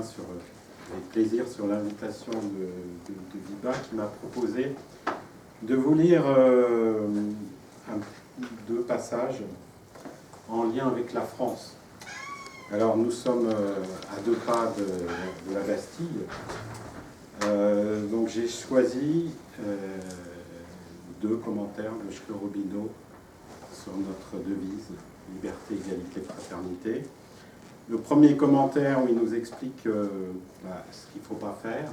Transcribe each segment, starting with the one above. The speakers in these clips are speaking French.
avec plaisir sur l'invitation de Viva qui m'a proposé de vous lire deux passages en lien avec la France. Alors nous sommes à 2 pas de la Bastille, donc j'ai choisi 2 commentaires de Schleurobino sur notre devise « Liberté, égalité, fraternité ». Le premier commentaire où il nous explique ce qu'il ne faut pas faire,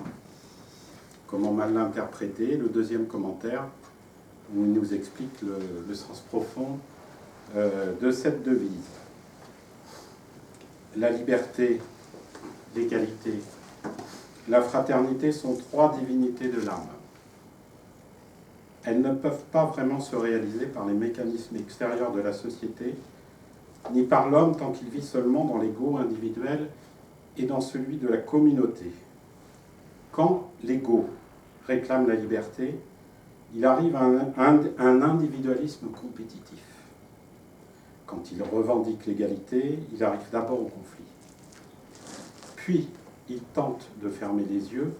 comment mal l'interpréter. Le deuxième commentaire où il nous explique le sens profond de cette devise. La liberté, l'égalité, la fraternité sont 3 divinités de l'âme. Elles ne peuvent pas vraiment se réaliser par les mécanismes extérieurs de la société, ni par l'homme tant qu'il vit seulement dans l'ego individuel et dans celui de la communauté. Quand l'ego réclame la liberté, il arrive à un individualisme compétitif. Quand il revendique l'égalité, il arrive d'abord au conflit. Puis, il tente de fermer les yeux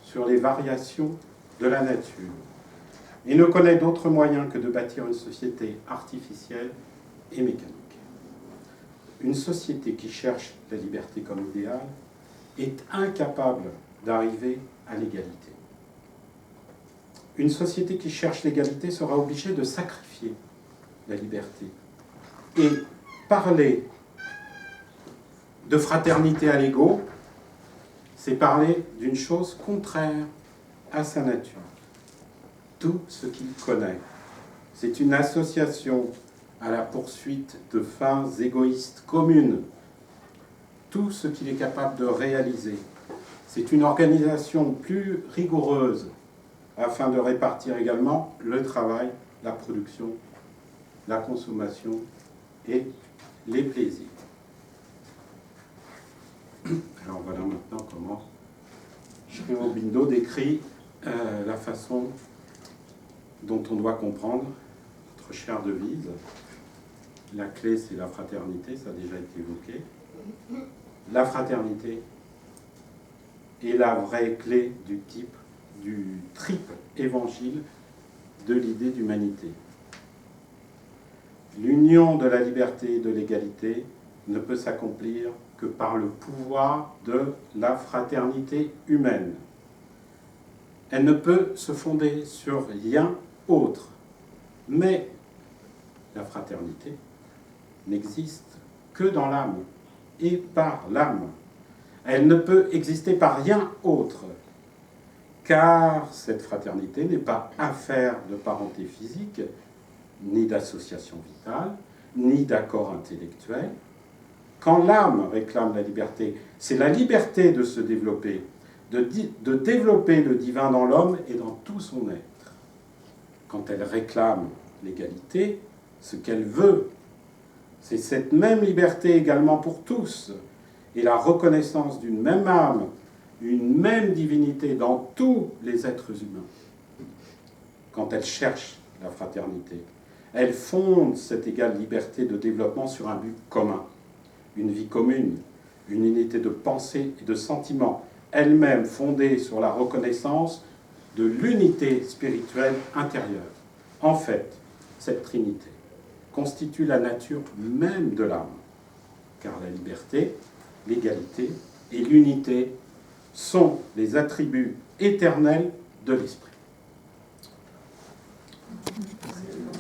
sur les variations de la nature et ne connaît d'autre moyen que de bâtir une société artificielle et mécanique. Une société qui cherche la liberté comme idéal est incapable d'arriver à l'égalité. Une société qui cherche l'égalité sera obligée de sacrifier la liberté. Et parler de fraternité à l'ego, c'est parler d'une chose contraire à sa nature. Tout ce qu'il connaît, c'est une association à la poursuite de fins égoïstes communes. Tout ce qu'il est capable de réaliser, c'est une organisation plus rigoureuse afin de répartir également le travail, la production, la consommation et les plaisirs. Alors voilà maintenant comment Schleurobino décrit la façon dont on doit comprendre notre chère devise. La clé, c'est la fraternité, ça a déjà été évoqué. La fraternité est la vraie clé du triple évangile de l'idée d'humanité. L'union de la liberté et de l'égalité ne peut s'accomplir que par le pouvoir de la fraternité humaine. Elle ne peut se fonder sur rien autre. Mais la fraternité n'existe que dans l'âme et par l'âme. Elle ne peut exister par rien autre, car cette fraternité n'est pas affaire de parenté physique, ni d'association vitale, ni d'accord intellectuel. Quand l'âme réclame la liberté, c'est la liberté de se développer, de développer le divin dans l'homme et dans tout son être. Quand elle réclame l'égalité, ce qu'elle veut, c'est cette même liberté également pour tous, et la reconnaissance d'une même âme, une même divinité dans tous les êtres humains. Quand elle cherche la fraternité, elle fonde cette égale liberté de développement sur un but commun, une vie commune, une unité de pensée et de sentiment, elle-même fondée sur la reconnaissance de l'unité spirituelle intérieure. En fait, cette trinité constitue la nature même de l'âme, car la liberté, l'égalité et l'unité sont les attributs éternels de l'esprit.